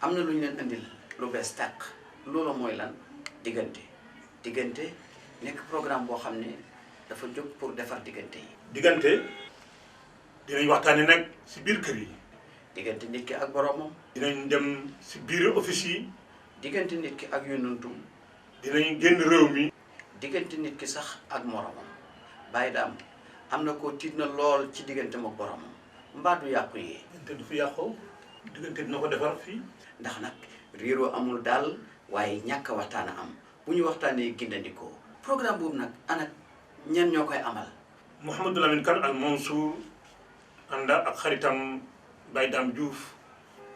am na lu ñu leen indil lu bees tàq loolu mooy lan diggante nekk programme boo xam ne dafa jóg pour defar diggante yi. diggante dinañ waxtaanee nag si biir kër yi. diggante nit ki ak boromam. dinañ dem si biir office yi. diggante nit ki ak yonantum. dinañ génn réew mi. diggante nit ki sax ak moromam bàyyi daam am na ko tiit na lool ci diggante ak boromam mbaa du yàqu yi. diggante du fi yàqoo diggante dina ko defar fii. ndax nag réeroo amul daal waaye ñàkk a waxtaan a am bu ñu waxtaanee gindandikoo programme boobu nag ana ñen ñoo koy amal. Mouhamadou Lamine Kane Al Mansour ànd ak xaritam Baye Dame Diouf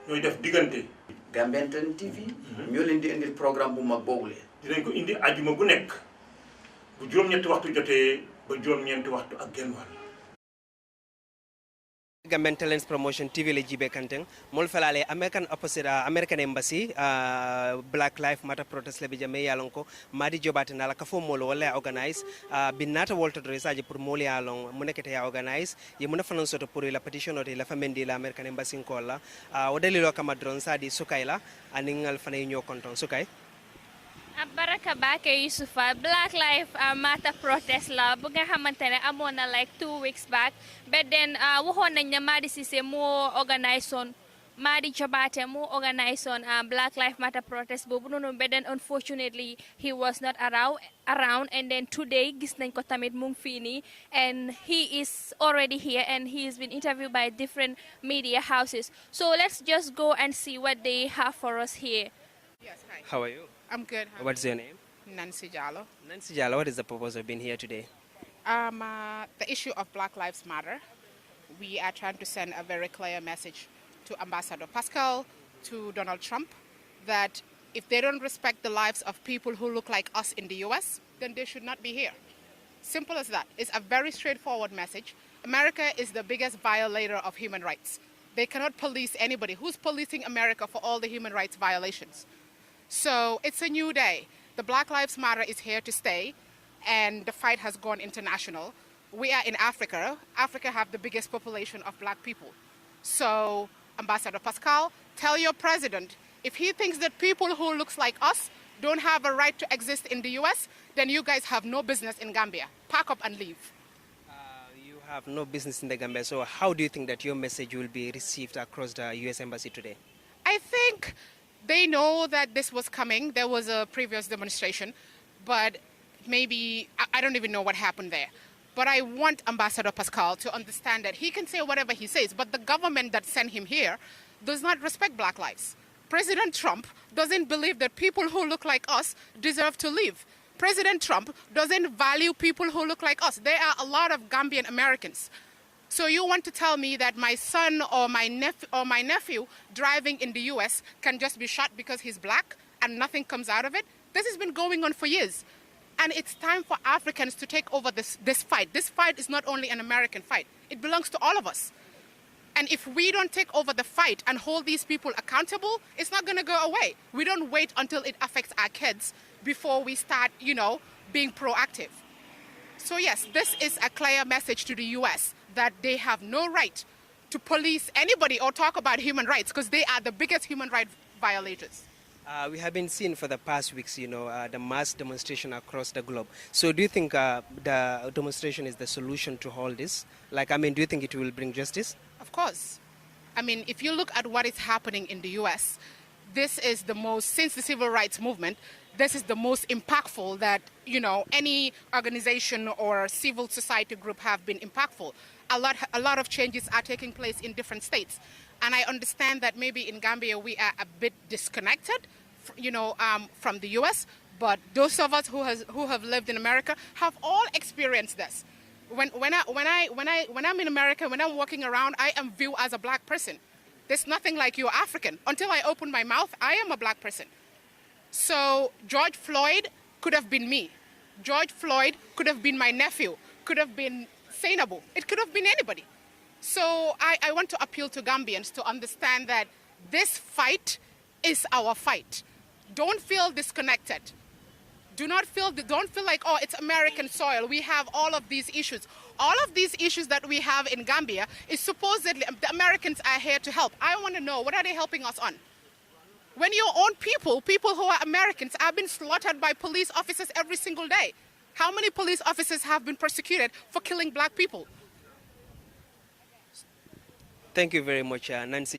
ñooy def diggante. Gambian Talents TV. ñoo leen di indil programme bu mag boobule. dinañ ko indi ajuma bu nekk bu juróom-ñetti waxtu jotee ba juróom-ñeenti waxtu ak genn wàll. Gambian Talents Promotion TV le jibe kanteng mol falale American Embassy Black Lives Matter protest le bijame yalon ko madi jobate nala ka fo molo wala organize binata wolto do resaje pour moli yalon munekete ya organize ye muna fanan soto pour la petition de la famendi la American Embassy ko la o dalilo kama dron sadi sukaila aningal fanay ñoo konton sukay Baraka Bake Yusufa, Black Lives Matter protest la bu nga xamantene amoon na like 2 weeks back but then waxoon nañ ne Madi Cissé moo organise on Madi Jobaate moo organise on Black Lives Matter protest boobu noonu but then unfortunately he was not around and then today gis nañ ko tamit mu ngi fii nii and he is already here and he has been interviewed by different media houses so let's just go and see what they have for us here. Yes, hi. How are you? I'm good. What's your name? Nancy Jallo. Nancy Jallo, what is the purpose of being here today? The issue of Black Lives Matter. We are trying to send a very clear message to Ambassador Pascal, to Donald Trump, that if they don't respect the lives of people who look like us in the US, then they should not be here. Simple as that. It's a very straightforward message. America is the biggest violator of human rights. They cannot police anybody. Who's policing America for all the human rights violations? So it's a new day. The Black Lives Matter is here to stay, and the fight has gone international. We are in Africa. Africa have the biggest population of black people. So, Ambassador Pascal, tell your president, if he thinks that people who looks like us don't have a right to exist in the US, then you guys have no business in Gambia. Pack up and leave. You have no business in the Gambia, so how do you think that your message will be received across the US Embassy today? I think they know that this was coming. There was a previous demonstration, but maybe, I don't even know what happened there. But I want Ambassador Pascal to understand that he can say whatever he says, but the government that sent him here does not respect black lives. President Trump doesn't believe that people who look like us deserve to live. President Trump doesn't value people who look like us. There are a lot of Gambian Americans. So you want to tell me that my son or my nephew driving in the US can just be shot because he's black and nothing comes out of it? This has been going on for years. And it's time for Africans to take over this fight. This fight is not only an American fight. It belongs to all of us. And if we don't take over the fight and hold these people accountable, it's not going to go away. We don't wait until it affects our kids before we start, being proactive. So yes, this is a clear message to the US that they have no right to police anybody or talk about human rights because they are the biggest human rights violators. We have been seeing for the past weeks, the mass demonstration across the globe. So do you think the demonstration is the solution to all this? Do you think it will bring justice? Of course. If you look at what is happening in the US, this is the most, since the civil rights movement, this is the most impactful that, any organization or civil society group have been impactful. A lot of changes are taking place in different states. And I understand that maybe in Gambia we are a bit disconnected, from the US. But those of us who have lived in America have all experienced this. When I'm in America, when I'm walking around, I am viewed as a black person. There's nothing like you're African. Until I open my mouth, I am a black person. So George Floyd could have been me. George Floyd could have been my nephew, could have been Sainabu. It could have been anybody. So I want to appeal to Gambians to understand that this fight is our fight. Don't feel disconnected. Don't feel like, oh, it's American soil. We have all of these issues. All of these issues that we have in Gambia is supposedly, the Americans are here to help. I want to know, what are they helping us on? When your own people who are Americans, are being slaughtered by police officers every single day. How many police officers have been prosecuted for killing black people? Thank you very much, Nancy.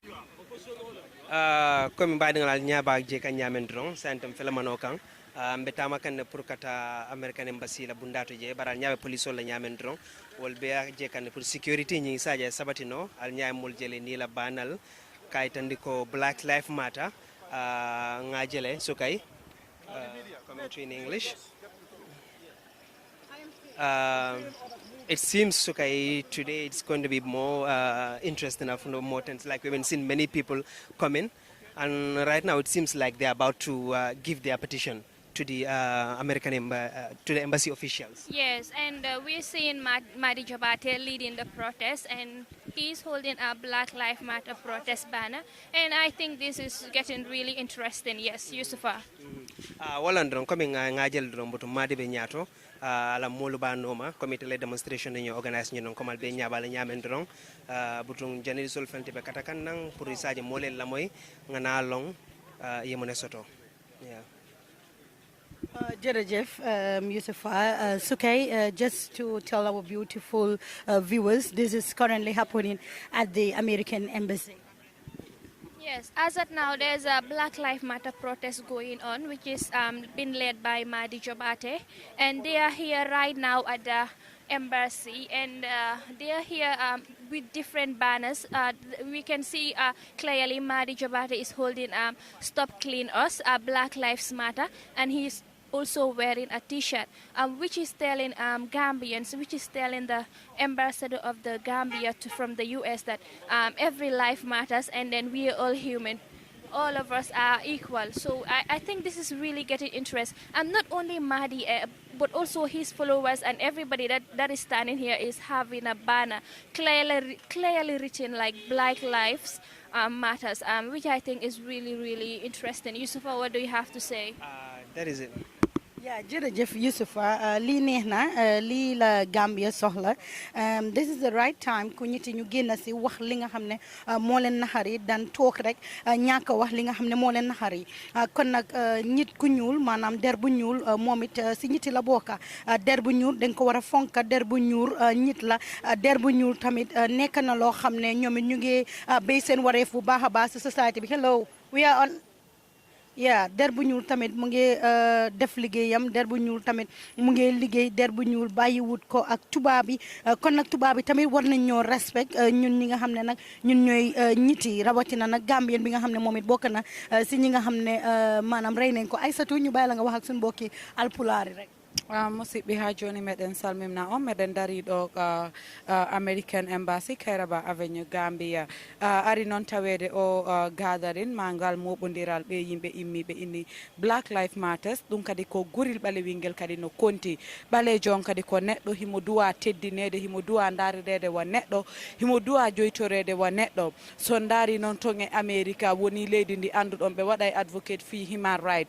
Comme mbaɗi ngal ñaba je kan nyamen dron santam felamano kan mbetama kan pour kata American embassy la bundato je baral ñabe police la nyamen dron wol be je kan pour security ñi saja sabatino al ñamul jele ni la banal kay tandiko Black Lives Matter nga jele so kay commentary in English. It seems okay, today it's going to be more interesting of more things. Like we've been seeing many people coming, and right now it seems like they're about to give their petition to the to the embassy officials. Yes, and we're seeing Madi Jobate leading the protest, and he's holding a Black Lives Matter protest banner, and I think this is getting really interesting. Yes, Yusufa. Walandron coming ngajel dron but Madi be nyato ala molu ba noma comité le demonstration ni organize ni non komal be nyabala nyamen dron butung janil sol fente be katakan nang pour isaje molel la moy ngana long yemone soto. Yeah. Jerejef, Yusufa, Sukay, just to tell our beautiful viewers, this is currently happening at the American Embassy. Yes, as of now, there's a Black Lives Matter protest going on, which is been led by Madi Jobate, and they are here right now at the embassy, and they are here with different banners. We can see clearly Madi Jobate is holding "Stop Clean Us," Black Lives Matter, and he's also wearing a T-shirt, which is telling Gambians, which is telling the ambassador of the Gambia from the U.S. that every life matters, and then we are all human. All of us are equal. So I think this is really getting interest. And not only Mahdi, but also his followers and everybody that is standing here is having a banner clearly written like Black Lives Matters, which I think is really, really interesting. Yusufa, what do you have to say? That is it. Yeah, jërëjëf Yusufa lii neex na lii la Gambia soxla this is the right time ku ñiti ñu génn si wax li nga xam ne moo leen naxari dan toog rek ñàkk wax li nga xam ne moo leen naxari kon nag nit ku ñuul maanaam der bu ñuul moom it si ñiti la bokka der bu ñuul dañ ko war a fonka der bu ñuul ñit la der bu ñuul tamit nekk na loo xam ne ñoom it ñu ngi béy seen wareef bu baax a baax si société bi. Hello, we are on. Yeah, der bu ñuul tamit mu ngi def liggéeyam der bu ñuul tamit mu ngi liggéey der bu ñuul bàyyiwut ko ak tubaab bi kon nag tubaab bi tamit war nañ ñoo respect ñun ñi nga xam ne nag ñun ñooy ñiti rawatina nag Gambien bi nga xam ne moom it bokk na si ñi nga xam ne maanaam rey nañ ko Aysatu ñu bàyyi la nga wax ak suñu mbokki alpulaari rek. musidɓe ha joni meɗen salmina on meɗen dari ɗo American Embassy Kairaba Avenue Gambia ari noon tawede o gathering mangal moɓodiral ɓe yimɓe immiɓe inni Black Lives Matters ɗum kadi ko guril ɓalewingel kadi no konti ɓalejo on kadi ko neɗɗo himo duwa teddinede himo duwa darirede wa neɗɗo himo duwa joytorede wa neɗɗo so dari noon ton e America woni leydi ndi anduɗon ɓe waɗa advocate fi human right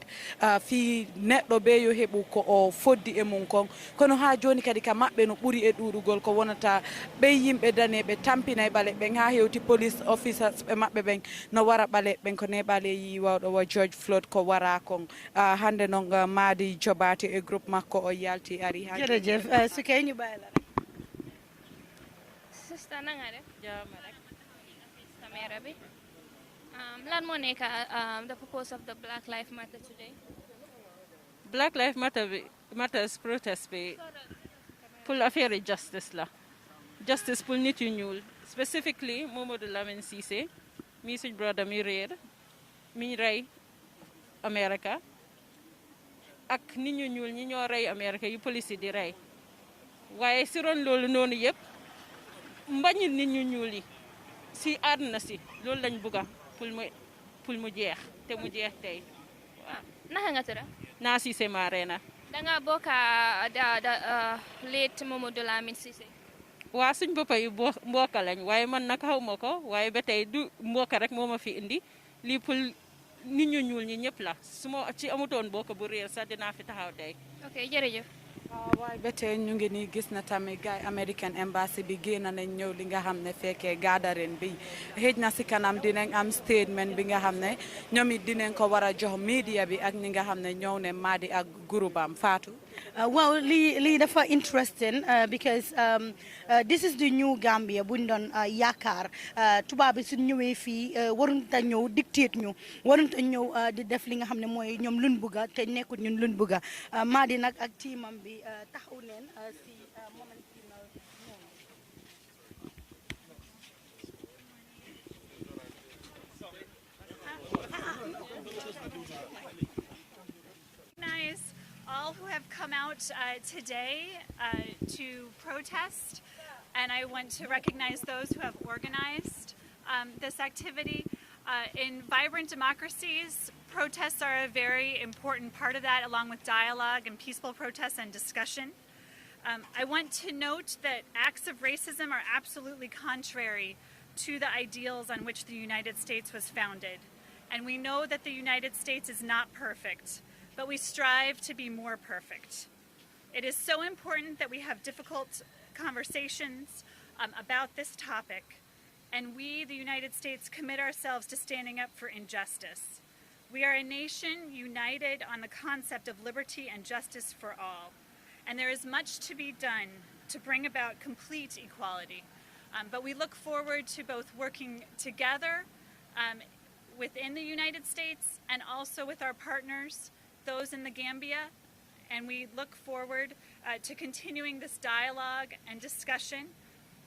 fi neɗɗo ɓe yo heɓu ko o foddi e mum kon kono ha joni kadi ka mabɓe no ɓuuri e ɗuɗugol ko wonata ɓe yimɓe daneɓe tampina e ɓale ɓen ha hewti police officers ɓe mabɓe ɓen no wara ɓale ɓen ko neɓale yi wawɗo wa George Floyd ko wara kon hande noon Madi Jobate e groupe makko o yalti ari ha jërëjëf su kay ñu bàyyi la rek. Sister na nga def jàmm rek caméra bi lan moo nekk the purpose of the Black Lives Matter today? Black Lives Matters protest bi pour affaire justice la justice pour nit yu ñuul specifically Momodou Lamine Cissé mi suñ brother mi réer mi rey America ak nit ñu ñuul ñi ñoo rey America yu police di rey waaye si ron loolu noonu yëpp mbañit nit ñu ñuul yi si àdduna si loolu lañ bugga pour mu jeex te mu jeex tey waaw. Naka nga tudd? Naa Cissé Marena. Danga bokka late Momodou Lamine Cissé. waa suñ boppa yu mbokka lañ waaye man nag xaw ma ko waaye ba tey du mbokka rek moo ma fi indi lii pour nit ñu ñuul ñi ñëpp la su ma ci amutoon mbokka bu réer sax dinaa fi taxaw tey. Ok jërëjëf. waaye ba tey ñu ngi nii gis na tamit gars American Embassy bi génn nañ ñëw li nga xam ne fekkee gathering bi xëj na si kanam dinañ am statement bi nga xam ne ñoom it dinañ ko war a jox media bi ak ñi nga xam ne ñëw ne Madi ak groupe am Fatou. Wow, lii dafa interesting because this is the new Gambia buñ doon yaakaar tubaab bi suñ ñëwee fii warunta ñëw dictate ñu warunta ñëw di def li nga xam ne mooy ñoom luñ bugga te nekkut ñun luñ bugga Madi nag ak teamam bi taxaw neen si moment all who have come out today to protest, and I want to recognize those who have organized this activity. In vibrant democracies, protests are a very important part of that, along with dialogue and peaceful protests and discussion. I want to note that acts of racism are absolutely contrary to the ideals on which the United States was founded. And we know that the United States is not perfect, but we strive to be more perfect. It is so important that we have difficult conversations about this topic, and we, the United States, commit ourselves to standing up for injustice. We are a nation united on the concept of liberty and justice for all, and there is much to be done to bring about complete equality. But we look forward to both working together within the United States and also with our partners, those in the Gambia, and we look forward to continuing this dialogue and discussion,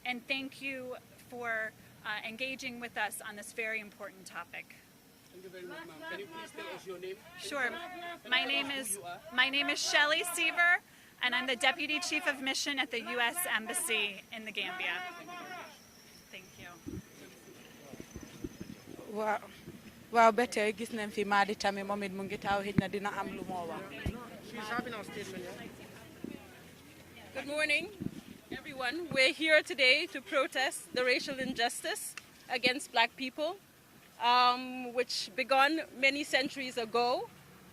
and thank you for engaging with us on this very important topic. Thank you very much, ma'am. Can you please tell us your name? Sure. My name is Shelley Seaver, and I'm the Deputy Chief of Mission at the U.S. Embassy in the Gambia. Thank you. Wow. Wow, better gis nañ fi Madi tamit moom it mu ngi taw xëj na dina am lu moo wax. She's having a statement. Good morning, everyone. We're here today to protest the racial injustice against black people, which began many centuries ago.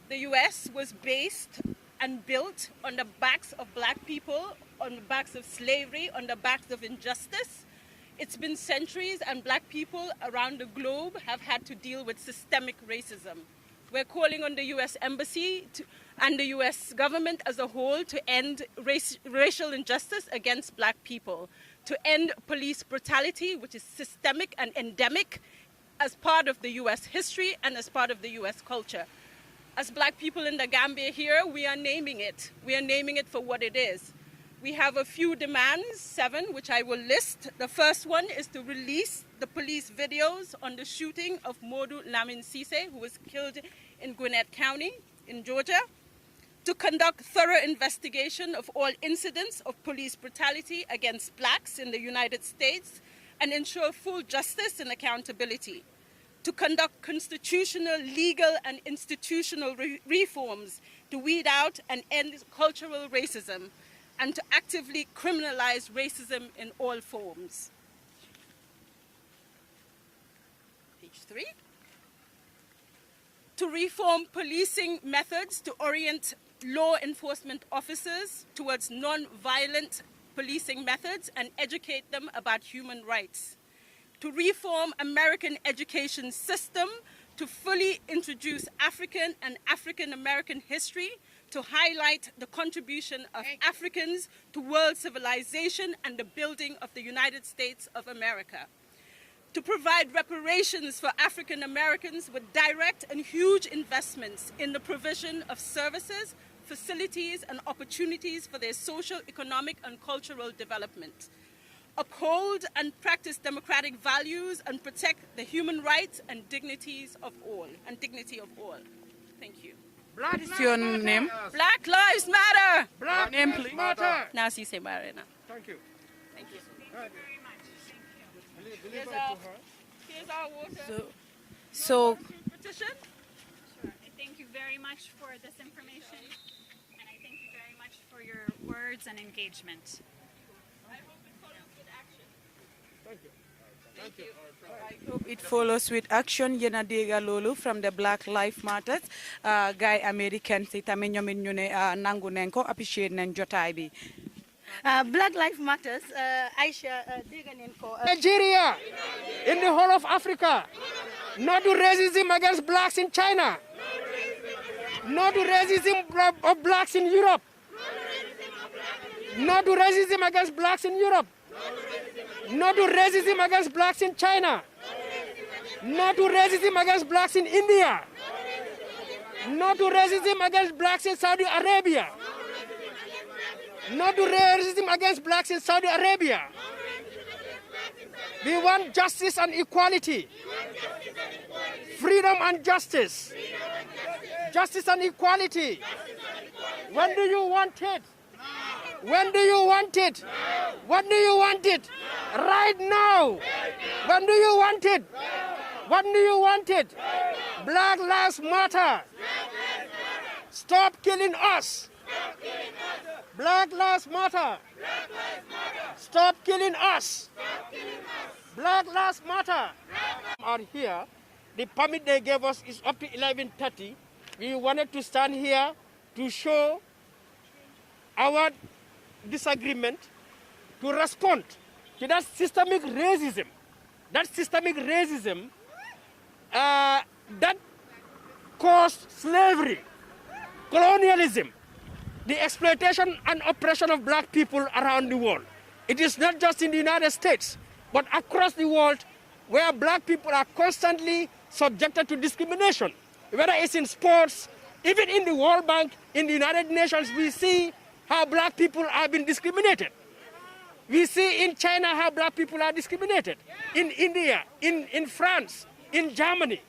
The U.S. was based and built on the backs of black people, on the backs of slavery, on the backs of injustice. It's been centuries, and black people around the globe have had to deal with systemic racism. We're calling on the U.S. Embassy and the U.S. government as a whole to end racial injustice against black people, to end police brutality, which is systemic and endemic as part of the U.S. history and as part of the U.S. culture. As black people in the Gambia here, we are naming it. We are naming it for what it is. We have a few demands, 7, which I will list. The first one is to release the police videos on the shooting of Modou Lamine Cissé, who was killed in Gwinnett County in Georgia, to conduct thorough investigation of all incidents of police brutality against blacks in the United States and ensure full justice and accountability, to conduct constitutional, legal, and institutional reforms to weed out and end cultural racism, and to actively criminalize racism in all forms. Page 3. To reform policing methods to orient law enforcement officers towards non-violent policing methods and educate them about human rights. To reform American education system to fully introduce African and African American history, to highlight the contribution of Africans to world civilization and the building of the United States of America. To provide reparations for African Americans with direct and huge investments in the provision of services, facilities, and opportunities for their social, economic, and cultural development. Uphold and practice democratic values and protect the human rights and dignities of all, Thank you. What is your name? Black Lives Matter. Black name, Lives please. Matter. Nasi Semarena. Thank you. Thank you. Thank you very much. Thank you. Here's our water. So Petition. Sure. I thank you very much for this information, and I thank you very much for your words and engagement. I hope it follows with action. Thank you. I hope it follows with action. Yena dega lolu from the Black Lives Matters. Guy American si tamit ñoom it ñu ne nangu nañ ko appreciate nañ jotaay bi. Black Lives Matters, Aisha, Nigeria, in the whole of Africa, no to racism against blacks in China, no to racism of blacks in Europe, no to racism against blacks in Europe, no to racism against blacks in China, no to racism against blacks in India, no to racism against blacks in Saudi Arabia. No to racism against blacks in Saudi Arabia. We want justice and equality. Freedom and justice. Justice and equality. When do you want it? When do you want it? When do you want it? Right now. When do you want it? When do you want it? Black Lives Matter. Stop killing us. Black Lives Matter. Stop killing us. Black Lives Matter. Out here, the permit they gave us is up to 11:30. We wanted to stand here to show our disagreement, to respond to that systemic racism. That systemic racism that caused slavery, colonialism, the exploitation and oppression of black people around the world. It is not just in the United States, but across the world where black people are constantly subjected to discrimination. Whether it's in sports, even in the World Bank, in the United Nations, we see how black people have been discriminated. We see in China how black people are discriminated. In India, in France, in Germany.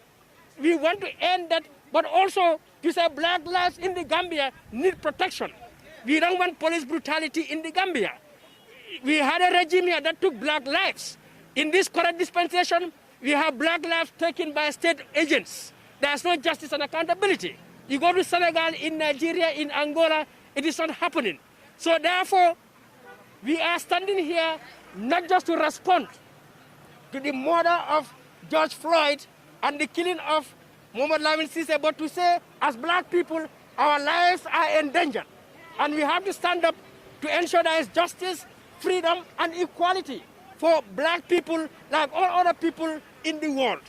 We want to end that, but also to say black lives in the Gambia need protection. We don't want police brutality in the Gambia. We had a regime here that took black lives. In this current dispensation, we have black lives taken by state agents. There's no justice and accountability. You go to Senegal, in Nigeria, in Angola, it is not happening. So therefore, we are standing here not just to respond to the murder of George Floyd and the killing of Mohamed Lamin Sise, but to say, as black people, our lives are endangered. And we have to stand up to ensure there is justice, freedom, and equality for black people like all other people in the world.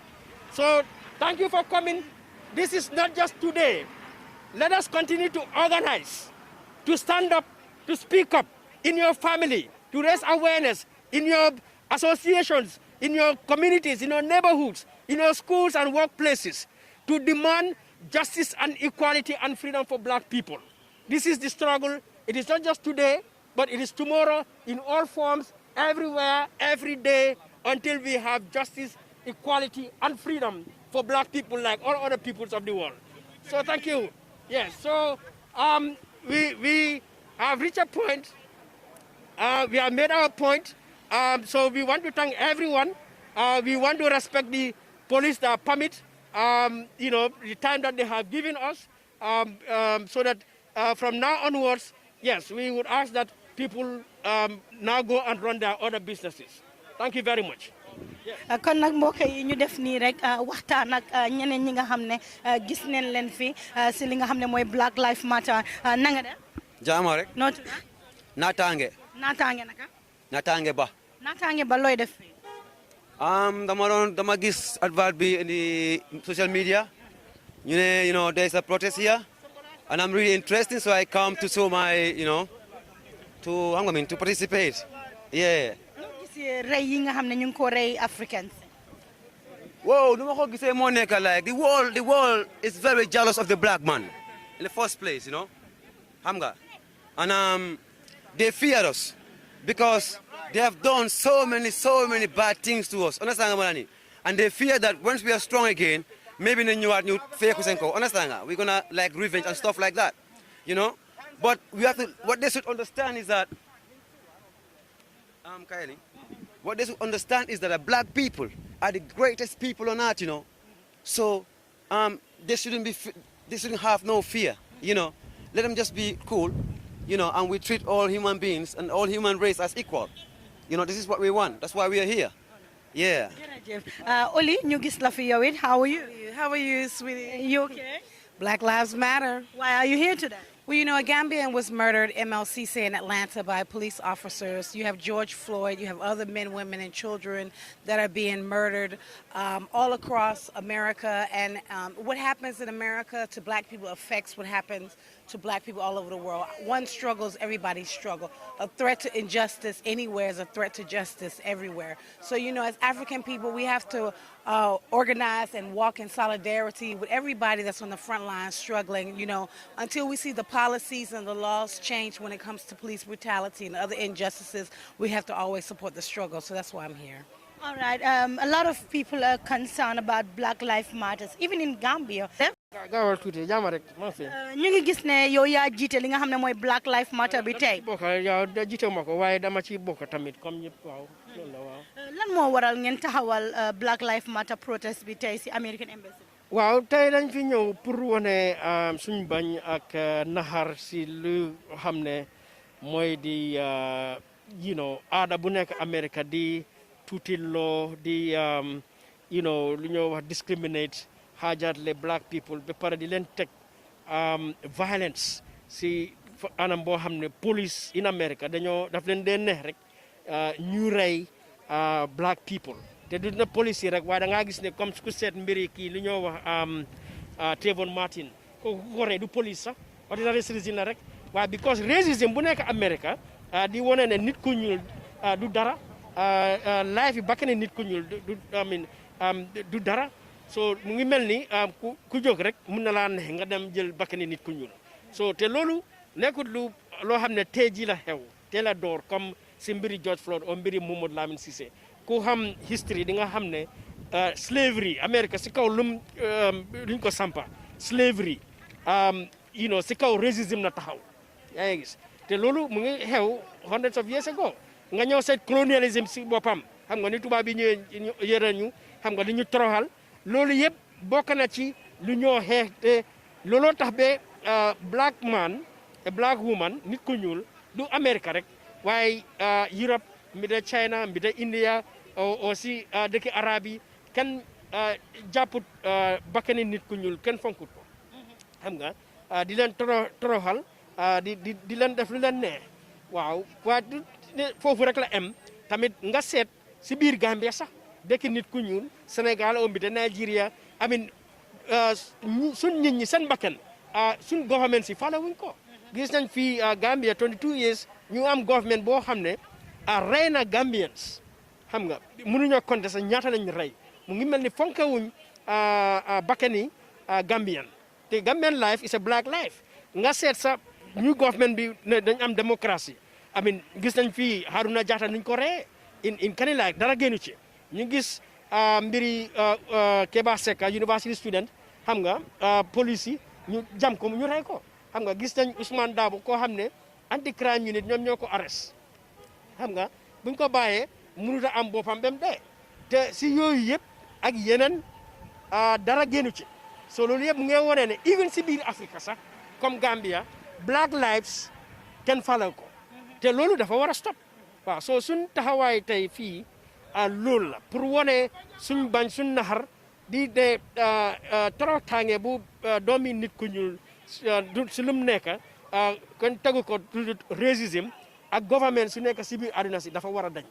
So thank you for coming. This is not just today. Let us continue to organize, to stand up, to speak up in your family, to raise awareness in your associations, in your communities, in your neighborhoods, in your schools and workplaces, to demand justice and equality and freedom for black people. This is the struggle. It is not just today, but it is tomorrow in all forms, everywhere, every day, until we have justice, equality, and freedom for black people like all other peoples of the world. So thank you. Yes, so we have reached a point. We have made our point. So we want to thank everyone. We want to respect the police that permit, the time that they have given us, so that from now onwards, yes, we would ask that people now go and run their other businesses. Thank you very much. kon nag mbokk yi ñu def nii rek waxtaan ak ñeneen ñi nga xam ne gis neen leen fi si li nga xam ne mooy Black Lives Matter na nga def. jaama rek. noo tudd. naataange. naataange naka. naataange ba. naataange ba looy def fii. dama gis advert bi in the social media. You know, there's a protest here, and I'm really interested, so I come to show my, to participate. Yeah. Rey yi nga xam ne ñu ngi ko rey Africans. Whoa, no ko gisee moo nekk like the world is very jealous of the black man in the first place, xam nga. And they fear us because they have done so many bad things to us. Understand nga ma? And they fear that once we are strong again, maybe ñu ñëwaat ñu feeku seen kaw. Understand nga? We're gonna like revenge and stuff like that, But we have to. What they should understand is that Kylie. What they should understand is that the black people are the greatest people on earth, So they shouldn't have no fear, Let them just be cool, and we treat all human beings and all human race as equal. This is what we want. That's why we are here. Yeah. Oli ñu gis la fi yow it. How are you? How are you, sweetie? You okay? Black Lives Matter. Why are you here today? Well, you know, a Gambian was murdered, MLCC, in Atlanta by police officers. You have George Floyd, you have other men, women, and children that are being murdered all across America. And what happens in America to black people affects what happens to black people all over the world. One struggles, everybody struggle. A threat to injustice anywhere is a threat to justice everywhere. So, you know, as African people, we have to organize and walk in solidarity with everybody that's on the front line struggling, you know, until we see the policies and the laws change when it comes to police brutality and other injustices. We have to always support the struggle. So that's why I'm here. All right. A lot of people are concerned about Black Lives Matters, even in Gambia. gaawal tuuti jàmm rek maa fi. ñu ngi gis ne yow yaa jiite li nga xam ne mooy Black Lives Matter bi tey. bokk yow jiite ma ko waaye dama ci bokk tamit comme ñëpp waaw loolu la waaw. lan moo waral ngeen taxawal Black Lives Matter protest bi tey si American Embassy. waaw tey dañ fi ñëw pour wane suñ bañ ak naxar si lu xam ne mooy di you know aada bu nekk America di tuutiloo di you know lu ñoo wax discriminate xaajaat black people ba pare di leen teg violence si anam boo xam ne police in America daf leen dee neex rek ñu rey black people te du na police yi rek waaye da ngaa gis ne comme ku seet mbiri kii lu ñoo wax Trayvon Martin kooku ko rey du police sax ordinary citizen la rek waaye because racism bu nekk America di wane ne nit ku ñuul du dara life yi bakkane nit ku ñuul du dara so mu ngi mel ni ku jóg rek mun na laa neex nga dem jël bakkani nit ku ñuul so te loolu nekkul loo xam ne tey jii la xew teel a door comme si mbiri George Floyd o mbiri Mamadou Lamine Cissé ku xam history di nga xam ne slavery America si kaw luñ ko sampa slavery you know si kaw racism na taxaw yaa ngi gis te loolu mu ngi xew hundreds of years ago nga ñëw seet colonialism si boppam xam nga ni tubaab yi ñëwee yëre ñu xam nga di ñu toroxal loolu yëpp bokk na ci lu ñoo xeex te looloo tax ba black man et black woman nit ku ñuul du America rek waaye Europe mbi de China mbi de India aussi dëkki arab yi kenn jàpput bakkani nit ku ñuul kenn fonkut ko xam nga di leen toroxal di leen def lu leen neex waaw waaye foofu rek la am tamit nga seet si biir Gambia sax dëkk nit ku ñuul Sénégal o mbi de Nigeria suñ nit ñi seen bakkan suñ government si fala wuñ ko gis nañ fii Gambia 22 years ñu am government boo xam ne rey na Gambians xam nga mënuñoo compter sax ñaata lañ rey mu ngi mel ni fonke wuñ bakkani Gambian te Gambian life is a black life nga seet sa ñu government bi ne dañ am démocratie gis nañ fii Haruna Jatta nuñ ko rey in Kanilai dara génnu ci ñu gis mbiri Keba Seka university student xam nga police yi ñu jam ko ñu rey ko xam nga gis nañ Ousmane Dabo koo xam ne anti crime unit ñoom ñoo ko arrest xam nga buñ ko bàyyee mënut a am boppam dem dee te si yooyu yëpp ak yeneen dara génnu ci so loolu yëpp mu ngi wone ne even si biir Afrique sax comme Gambia black lives kenn falaw ko te loolu dafa war a stop waaw soo suñ taxawaay tey fii loolu la pour wane suñ bañ suñ naxar di de toroxtaange bu doomi nit ku ñuul si lu mu nekk kon tegu ko racisme ak government su nekk si biir àdduna si dafa war a dañ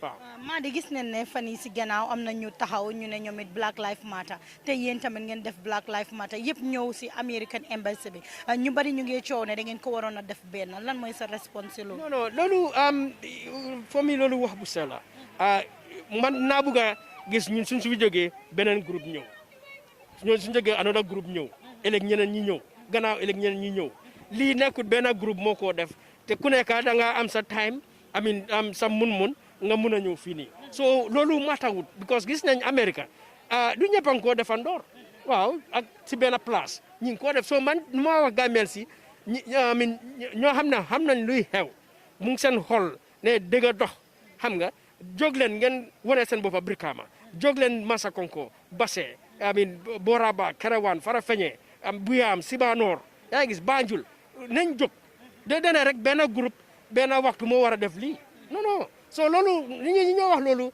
waaw. maa di gis nañ ne fan yi si gannaaw am na ñu taxaw ñu ne ñoom it Black Lives Matter te yéen tamit ngeen def Black Lives Matter yëpp ñëw si American Embassy bi ñu bari ñu ngi coow ne da ngeen ko waroon a def benn lan mooy sa réponse loolu. non non loolu fo mi loolu wax bu sell la man naa bëgg a gis ñun suñ fi jógee beneen groupe ñëw ñun suñ jógee another groupe ñëw ëllëg ñeneen ñi ñëw gannaaw ëllëg ñeneen ñi ñëw lii nekkul benn groupe moo ko def te ku nekk da nga am sa time am sa mun-mun nga mun a ñëw fii nii so loolu matawut because gis nañ America du ñëpp a ngi koo defandoor waaw ak si benn place ñi ngi koo def so man nu ma wax Gambien si ñoo xam ne xam nañ luy xew mu ngi seen xol ne dëgg dox xam nga jóg leen ngeen wane seen boppa Brikama jóg leen Massakonko Basse Boraba Kerewan Farafenni Buyam Sibanor yaa ngi gis Banjul nañ jóg de dene rek benn groupe benn waxtu moo war a def lii non non so loolu nit ñi ñoo wax loolu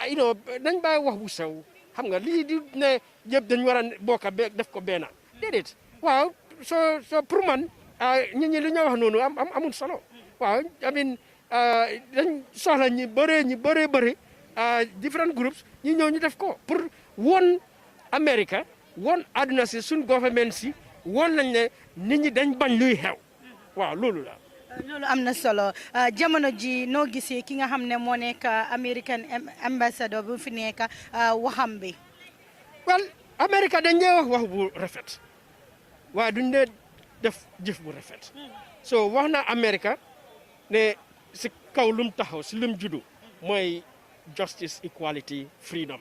you know nañ bàyyi wax bu sew xam nga lii di ne yëpp dañ war a bokk def ko benn déedéet waaw so pour man nit ñi li ñu wax noonu amul solo waaw amin dañ soxla ñi bëree different groups ñi ñëw ñu def ko pour won America won àdduna si suñ government si won lañ ne nit ñi dañ bañ luy xew waaw loolu la loolu am na solo jamono ji noo gisee ki nga xam ne moo nekk American ambassador bu fi nekk waxam bi well America dañ dee wax bu rafet waaye duñ dee def jëf bu rafet so wax na America ne si kaw lum taxaw si lum juddu mooy justice equality freedom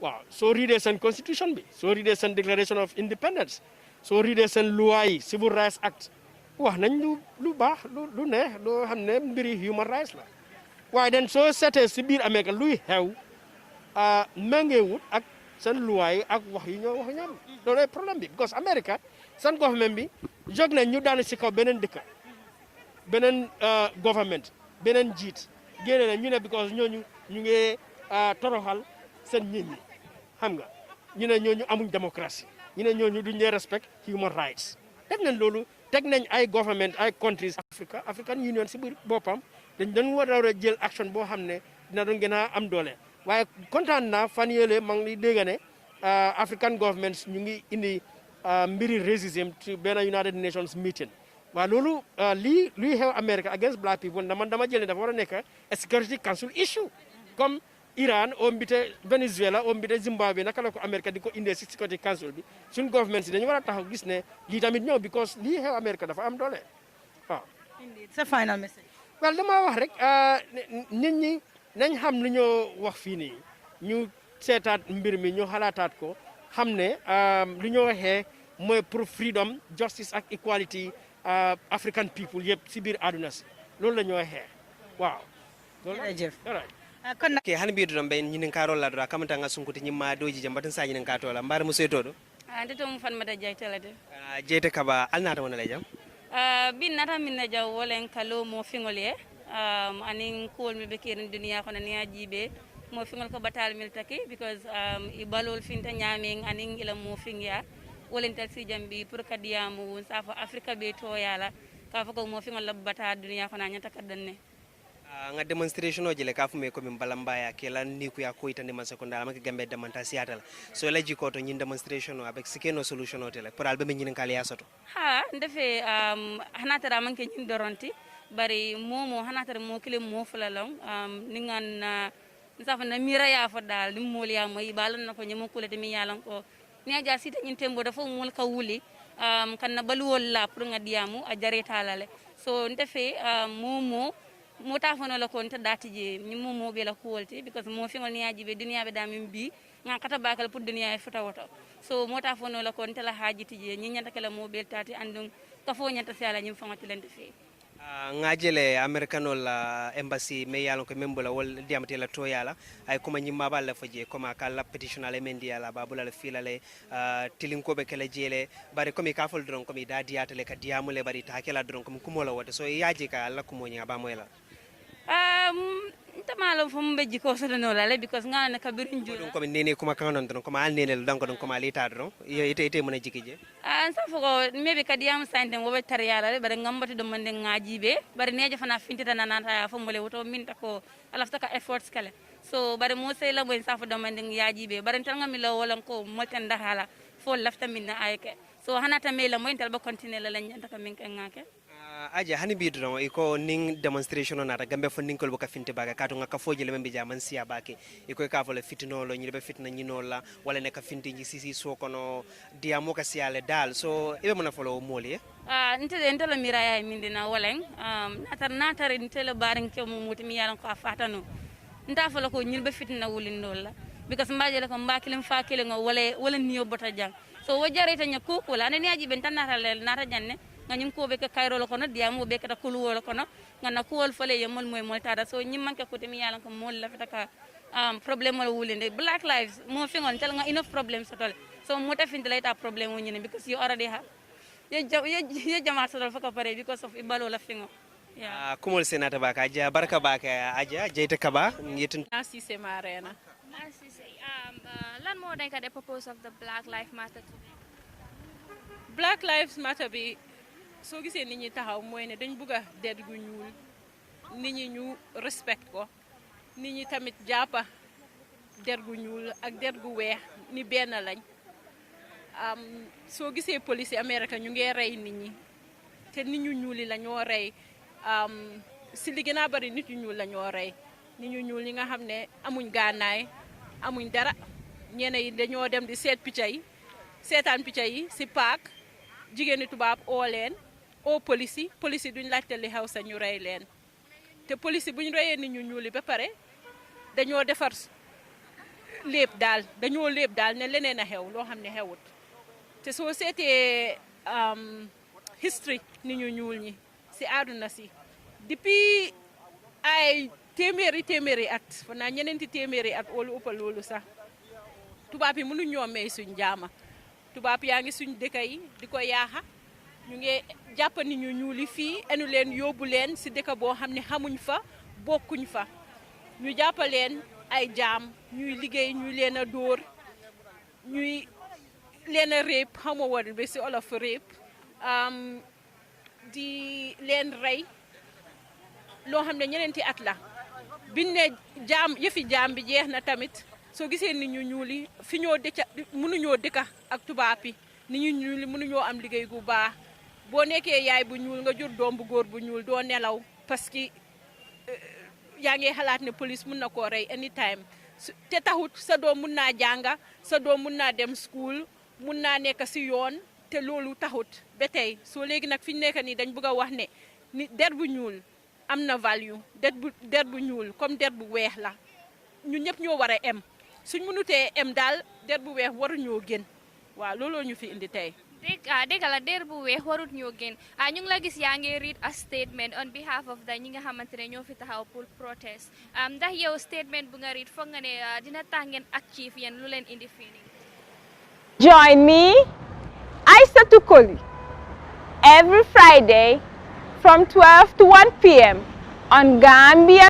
waaw soo riidee seen constitution bi soo riidee seen declaration of independence soo riidee seen loi yi civil rights act wax nañ lu baax lu neex loo xam ne mbiri human rights la waaye den soo seetee si biir Amérique luy xew méngeewut ak seen loi yi ak wax yi ñoo wax ñoom loolu problème bi because America seen government bi jóg nañ ñu daan si kaw beneen dëkk beneen government beneen jiit génne na ñu ne because ñooñu ñu ngi toroxal seen nit ñi xam nga ñu ne ñooñu amuñ démocratie ñu ne ñooñu duñ dee respect human rights def nañ loolu teg nañ ay government ay countries African Union si biir boppam dañ war a jël action boo xam ne dina doon gën a am doole waaye kontaan naa fan yële maa ngi dégg ne African governments ñu ngi indi mbiri racism ci benn United Nations meeting waaw loolu luy xew America against black people dama jël ne dafa war a nekk a security council issue comme Iran o mbite Venezuela o mbite Zimbabwe naka la ko America di ko indee si security council bi suñ government si dañu war a taxaw gis ne lii tamit ñëw because lii xew America dafa am doole waaw. sa final message. well dama wax rek nit ñi nañ xam li ñoo wax fii nii ñu seetaat mbir mi ñu xalaataat ko xam ne li ñoo waxee mooy pour freedom justice ak equality African people yëpp si biir àdduna si loolu la ñoo waxee waaw. jërëjëf. kon nag hani mbiɗo ɗon ɓe ñinin ka rolla ɗo kamata nga sunkuti ñimma doji jam mbaɗen sa ñinin ka tola mbaɗa mo seytoɗo nde to mum fanmata jeytelede jeyte kaba alnata wonala jam bin nata minne jaw wolen kalo mo fingol ye anin kuwol mi ɓe kerin duniya kono niya jiiɓe mo fingol ko batal mil taki because i balol finta ñamin anin ila mo fingya wolen tel si jambi pour kadiyamu safo afrique ɓe toyala ka fo ko mo fingol la bata duniya kono a ñanta kaddan ne nga demonstration o jele ka fume ko min balambaya kela ni ku ya ko itande man secondaire amake gambe demanta siatala so la jiko to nyin demonstration o avec sikeno solution o tele pour albe nyin kala ya soto ha ndefe hanatara manke nyin doronti bari momo hanatara mo kile mo fulalong ningan nsafa na mira ya fo dal dim mol ya moy balan nako nyamo kulete mi yalan ko ni aja sita nyin tembo da fo mol ka wuli kan na baluwol la pour ngadiamu a jareta lale so ndefe momo mota fono la kon ta datije ni momo be la kuwolte because mo fingol niaji be dunya be damin bi nga kata bakal pour dunya e fota woto so mota fono la kon ta la hajiti je ni nyanta kala mo be tati andum ka fo nyanta sala nyim fangati lende fe ngajele americano la embassy me yalon ko membola wol diamate la to yala ay kuma nyimma balla faje kuma kala petitional e mendi yala babula la filale tilinko be kala jele bari komi ka fol dron komi da diatale ka diamule bari ta kala dron komi kumola woto so yaji ka alla kumo nya ba moyla ntamalo fo mbejji ko sodo no la because ngana kabirin jura donc comme nene kuma kanon don kuma al nene donc don kuma leta don ite mona jikije sa fo ko mebe kadiyam sante wo be tar yala bare ngambati do mande ngajibe bare neje fana fintita nanata fo mole woto minta ko alafta ka efforts kala so bare mo sey la boy sa fo do mande yajibe bare tan ngami lo wala ko molten dahala fo lafta minna ayke so hanata mela mo intel ba continue la lañ ka min kan ngake aja hani bidron iko ning demonstration na gambe fo ning ko ka finte baga kato nga ka foje le membe jaman siya bake iko ka fo le fitino lo nyirbe fitna nyino la wala ne ka finte nyi sisi so kono diamo ka siya le dal so ibe mona fo lo moli nte la miraya mindina walen natar nte le barin ke mo muti mi yalan ko afatano nta fo ko nyirbe fitna wulin la because mbaje le ko mbakilim fa kele ngo wala niyo bota jang so wo jarita nyaku ko la ne aji ben tan nata janne nganyum ko be ka kayro lo kono diamo be ka kulu lo kono ngana ko wol fale yemol moy mol tada so nyim manke ko temi yalan ko mol la fata ka problem wala wulinde black lives mo fingon tel nga enough problem so tole so mo ta fin delay ta problem woni because you already have ye jama so tole faka pare because of ibalo la fingo kumol senata baka aja barka baka aja jeyta kaba ngitun Sise Marena. Lan moo nekk the purpose of the Black Lives Matter today? Black Lives Matter bi soo gisee nit ñi taxaw mooy ne dañ bëgg a der gu ñuul nit ñi ñu respect ko nit ñi tamit jàppa der gu ñuul ak der gu weex ni benn lañ soo gisee police Amérique ñu ngi rey nit ñi te nit ñu ñuuli la ñoo rey si li gën a bari nit ñu ñuul la ñoo rey nit ñu ñuul ñi nga xam ne amuñ gànnaay amuñ dara ñeneen yi dañoo dem di seet picca yi seetaan picca yi si paak jigéeni tubaab oo leen oo police yi duñ laajte li xew sa ñu rey leen te police buñ reyee nit ñu ñuuli ba pare dañoo defar lépp daal ne leneen a xew loo xam ne xewut te soo seetee history nit ñu ñuul ñi si àdduna si depuis ay téeméeri at fa naa ñeneenti téeméeri at wala ëpp loolu sax tubaab yi mënu ñoo may suñ jaama tubaab yaa ngi suñ dëkk yi di ko yaaxa ñu ngi jàpp nit ñu ñuuli fii enu leen yóbbu leen si dëkk boo xam ne xamuñ fa bokkuñ fa ñu jàpp leen ay jaam ñuy liggéey ñuy leen a dóor ñuy leen a réep xawma word bi si olof réep di leen rey loo xam ne ñeneenti at la biñ ne jaam yëfi jaam bi jeex na tamit soo gisee nit ñu ñuuli fi ñoo dëkka mënuñoo dëkka ak tubaab yi nit ñu ñuuli mënuñoo am liggéey gu baax boo nekkee yaay bu ñuul nga jur doom bu góor bu ñuul doo nelaw parce que yaa ngi xalaat ne police mun na koo rey anytime te taxut sa doom mun naa jànga sa doom mun naa dem school mun naa nekk si yoon te loolu taxut ba tey soo léegi nag fi ñu nekk nii dañ bëgg a wax ne ni der bu ñuul am na value der bu ñuul comme der bu weex la ñun ñëpp ñoo war a em suñ mënutee em daal der bu weex waruñoo gën waaw looloo ñu fi indi tey. dégg la der bu weex warut ñoo gën ñu ngi la gis yaa ngi read a statement on behalf of the ñi nga xamante ne ñoo fi taxaw pour protest ndax yow statement bu nga read foog nga ne dina tax ngeen achieve yéen lu leen indi fii nii. Join me, Aissatou Koli, every Friday from 12 to 1 p.m. on Gambia